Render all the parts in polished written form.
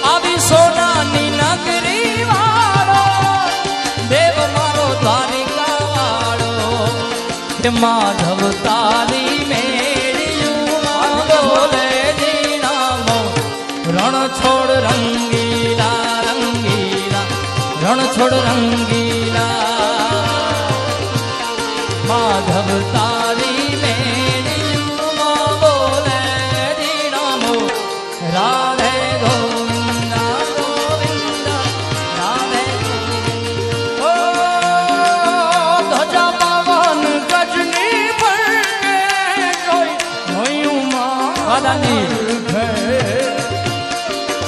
આવી સોનાની નગરી વાળો દેવ મારો દ્વારિકા વાળો કે માધવ તારી મેળ્યું બોલે જીણામો રણ છોડ રંગીલા રંગીલા રણ છોડ રંગીલા માધવ તારી મેળ્યું બોલે જીણામો રાધે ગોવિંદા ગોવિંદા રાધે ઓ ધજા પવન ગજની ફરકે જોઈ હોયું માદાની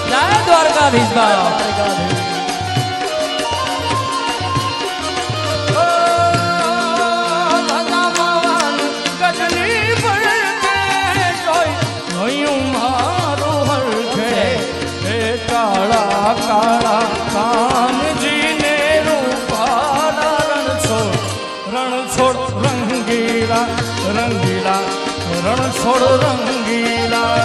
જય દ્વારકાધીશ બાબા કાળા કાનજીને રૂપાલા રણ છોડ રંગીલા રંગીલા રણ છોડ રંગીલા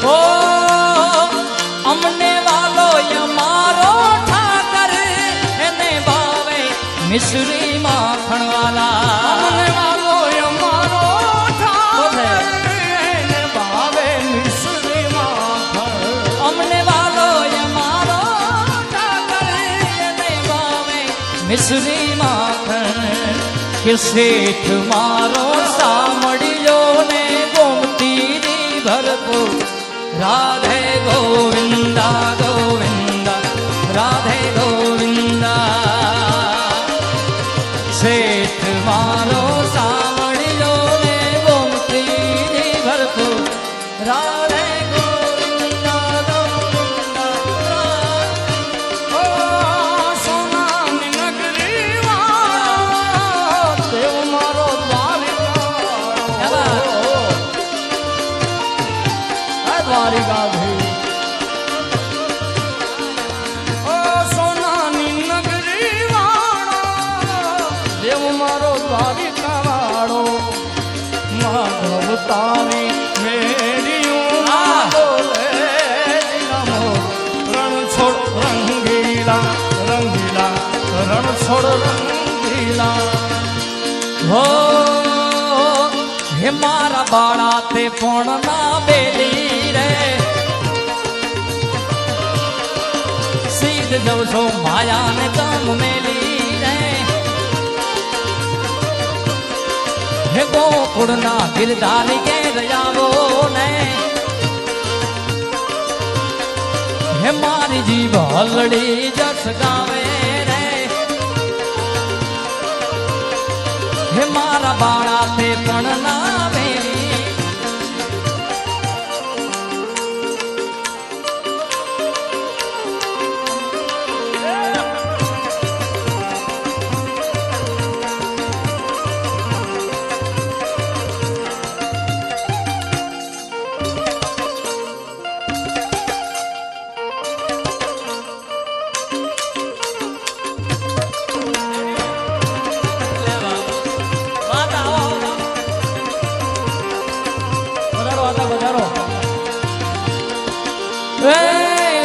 ઓ અમને વાલો અમારો ઠાકર એને ભાવે મિશ્રી માખણ વાલા અમને વાલો અમારો ઠાકર એને ભાવે મિશ્રી માખણ અમને વાલો અમારો ઠાકર એને ભાવે મિશ્રી માખણ કે શેઠ મારો સાંભળ્યો ને ગોમતી ભરપૂર રાધે ગોવિંદા ગોવિંદા રાધે ગોવિંદા શેઠ મારો સાંભળ્યો ને ગોમતી ભરપૂર રાધે ગોવિંદા ગોવિંદા ઓ સોનાની નગરી વાળો દેવ મારો દ્વારિકા દ્વારિકાધીશ ઓ સોનાની નગરી વાળો દેવ મારો દ્વારિકા વાળો માધવ તારી મેળ્યું બોલે નમો રણ છોડ રંગીલા રંગીલા રણ છોડ રંગીલા હો હે મારા બાળા તે પણ ના બેલી રે સીધ જવ છો માયા ને કામ મેલી રે હે ગોકુળ ના ગિરધારી કે રજાવો ને હે મારી જીભ હલડી જસ ગાવે રે હે મારા બાળા તે પણ ના બેલી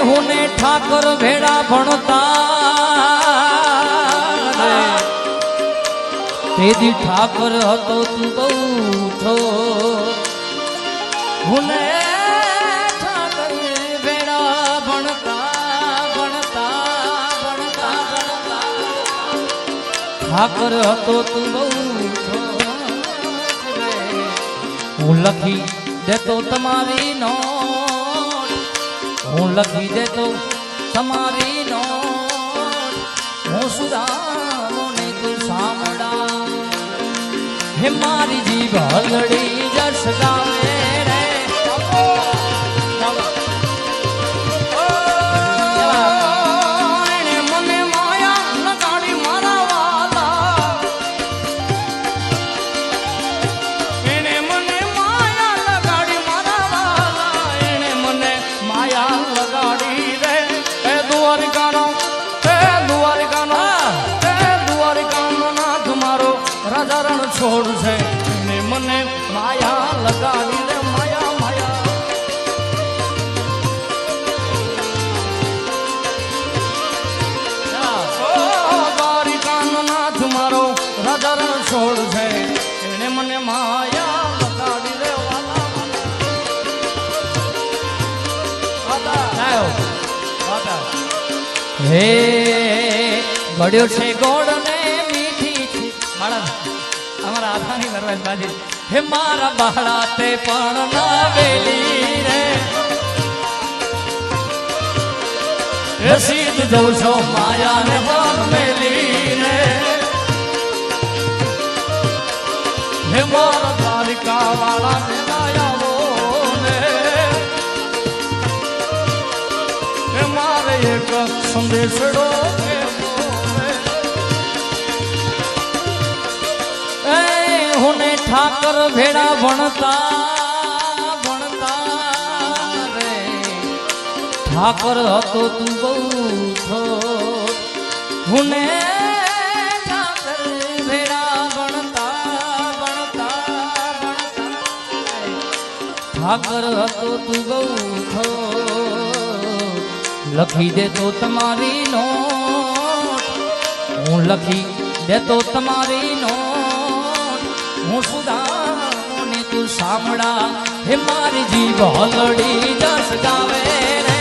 હુને ઠાકોર ભેડા ભણતા તેદી ઠાકોર હતો તું બહુ થો હુને ઠાકોર ભેડા ભણતા ભણતા ભણતા ભણતા ઠાકોર હતો તું બહુ થો હું લખી દેતો તમારી નો હું લખી દેતો તમારી નોટ હું સુદામો ને તું સાંભળા હે મારી જીભ હલડી જસ ગાવે રે મને માયા લગાડી મારા વાલા એને મને માયા લગાડી મારા વાલા એને મને માયા લગાડી રે એ દ્વારિકાનો છોડ છે એને મને માયા લગાડી રે માયા માયા દ્વારિકાનો નાથ મારો રાજા છોડ છે એને મને માયા લગાડી રે વાલા હે ગળ્યો છે ગોળ ને મીઠી છે મારા અમારા આથાની વરવાજ બાજી હે મારા બહાડા તે પણ ના વેલી રે હે સીધ જઉં છો માયા ને પણ મેલી રે હે મારા દ્વારિકા વાળા ને લાયાવો ને હે મારે એક સંદેશડો હુને ઠાકર ભેડા ભણતા રે ઠાકર હતો તું બહુ થો હુને ઠાકર ભેડા ભણતા ઠાકર હતો તું બહુ થો લખી દે તો તમારી નોટ હું લખી દે તો તમારી નોટ હું સુદાને તું સાંભળા હે મારી જીભ હલડી જસ ગાવે રે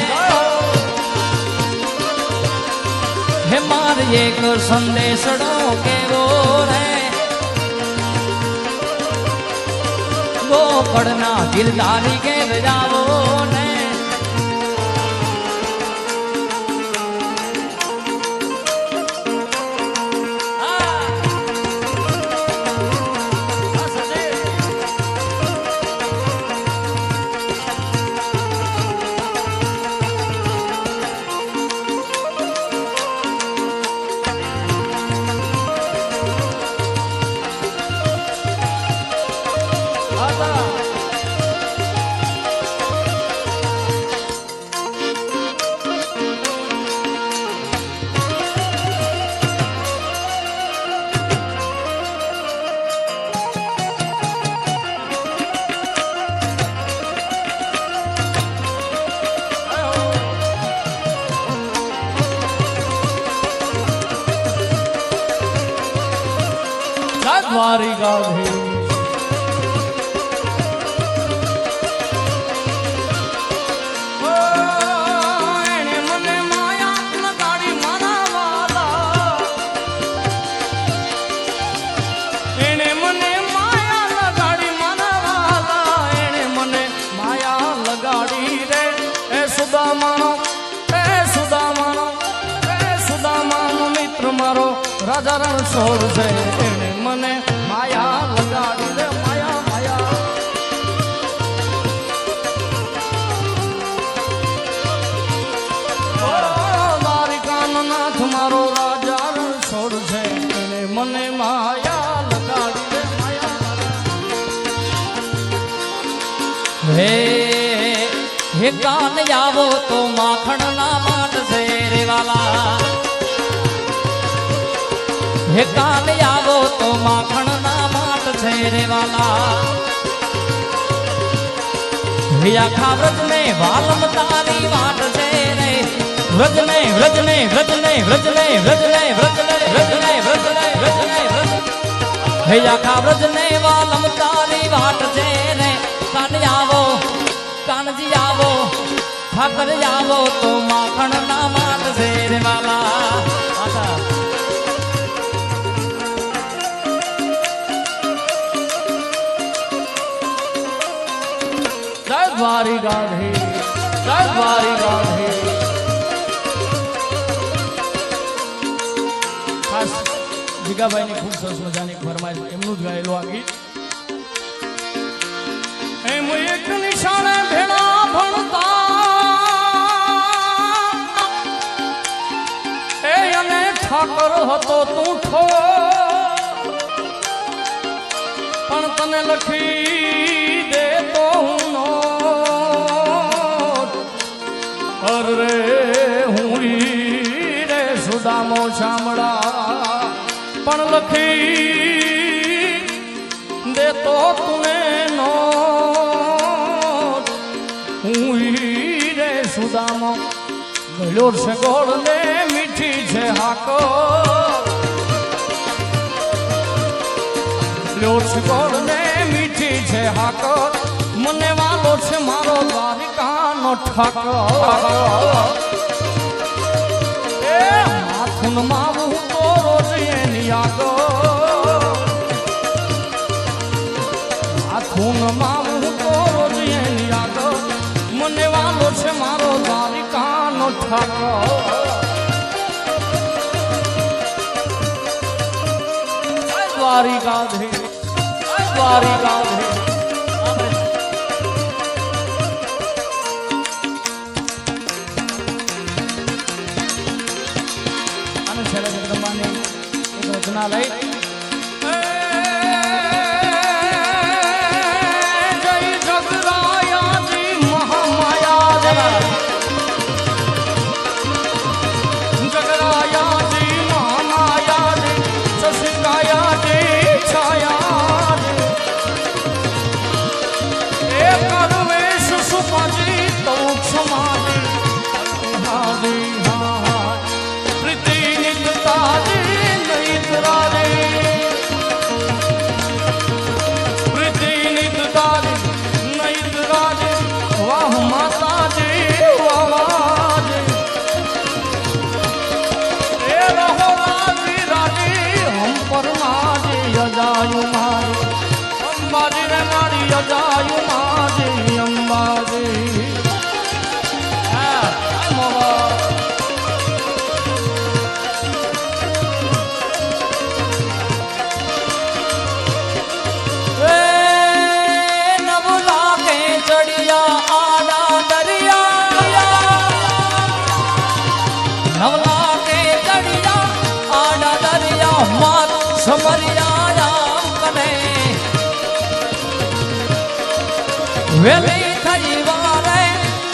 હે મારે એક સંદેશડો કેવો રે ગોકળના દિલદારી ઘેર જાવો ને દ્વારિકાધીશ એને મને માયા લગાડી મારા વાલા એને મને માયા લગાડી મારા વાલા એને મને માયા લગાડી રે એ સુદામાનો મિત્ર મારો રાજા રણછોડ છે એને મને માયા લગાડી રે માયા માયા દ્વારિકાનો નાથ મારો રાજા રણછોડ છે એને મને માયા લગાડી રે માયા હે કાન આવો તો માખણ ના માટ છે રે વાલા હે કાન આવો તો માખણ ના માટ છે રે વાલા હે આખા વ્રજ ને વાલમ તારી વાટ છે રે વ્રજ ને વ્રજ ને વ્રજ ને વ્રજ ને વ્રજ ને વ્રજ ને વ્રજ ને વ્રજ ને વ્રજ ને વ્રજ હે આખા વ્રજ ને વાલમ તારી વાટ છે રે કાન આવો કાનજી આવો ઠાકર આવો તો માખણ ના માટ છે રે વાલા દ્વારિકાધીશ જય દ્વારિકાધીશ ખાસ જીગાભાઈની ખૂબ સરસ મજાની ફરમાઈશ એમનું જ ગાયેલું આ ગીત એમ એક નિશાળે ભેળા ભણતા એ અને ઠાકર હતો તું ઠો પણ તને લખી દે તો હું નો અરે હું રે સુદામો શામળા પણ લખી લ્યો છે ગોળ ને મીઠી છે હાકો લ્યો છે ગોળ ને મીઠી છે હાકો મને વાલો છે મારો દ્વારિકાનો ઠાકો એ માથું માવું તો રોજ એની આગો માથું માવું તો રોજ એની આગો મને વાલો છે મારો દ્વારિકાનો ઠાકો દ્વારિકાધીશ દ્વારિકાધીશ રચના લઈ જય જગરાયાજી મહામાયા જગરાયાજી મહામાયા શશિકાયાજી છાયા એ કરવેશ સુપાજી તો ક્ષમાજી હાજી હા પ્રીતિ નિકતાજી વાહ માતાજી વાવાજી એ રહો રાજી રાજી હમ પર માજી અજાયું મારી અંબાજી રે મારી અજાયું માજી અંબાજી વેલી થઈ વારે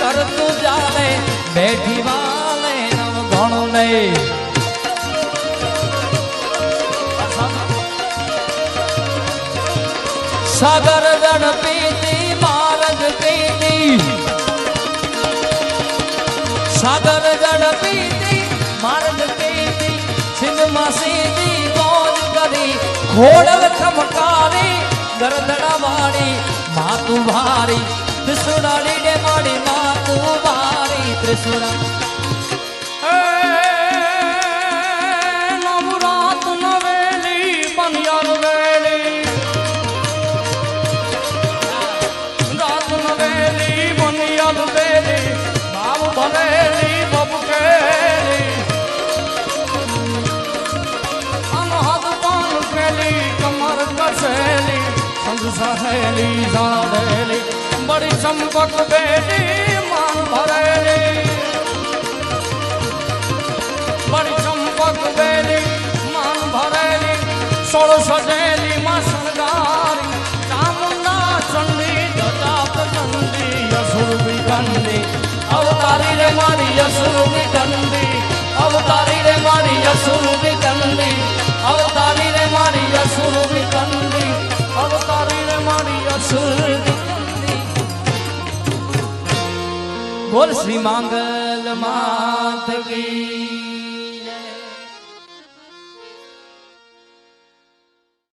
કરતું જાલે બેઠી વાલે નવ ઘણું નહીં સાગર જણ પીતી માર્ગ પીતી સાગર જણ પીતી માર્ગ પીતી સિંધમાં સીધી મોજ કરી ખોડલ ખમકારી ગરદડા વાળી માતું ભારી ત્રિશુરાડી ને માડી માતું ભારી ત્રિશુરા નવરાત નવેલી બનિયાર વેલી રાત નવેલી બનિયાર વેલી બાબ ભરેલી બબકેલી અનહદ પાન કેલી કમર કસેલી સહેલી સાધેલી બડી ચંપક બેલી માન ભરેલી બડી ચંપક બેલી માન ભરેલી સોળ સજેલી માં શણગારી ચામુંડા ચંડી જટાપ ચંડી અસુર વિકંડી અવતારી રે મારી અસુર વિકંડી અવતારી રે મારી અસુર વિકંડી અવતારી રે મારી અસુર વિકંડી અવતારી રે મારી અસુર બોલ શ્રી માંગલ માત કી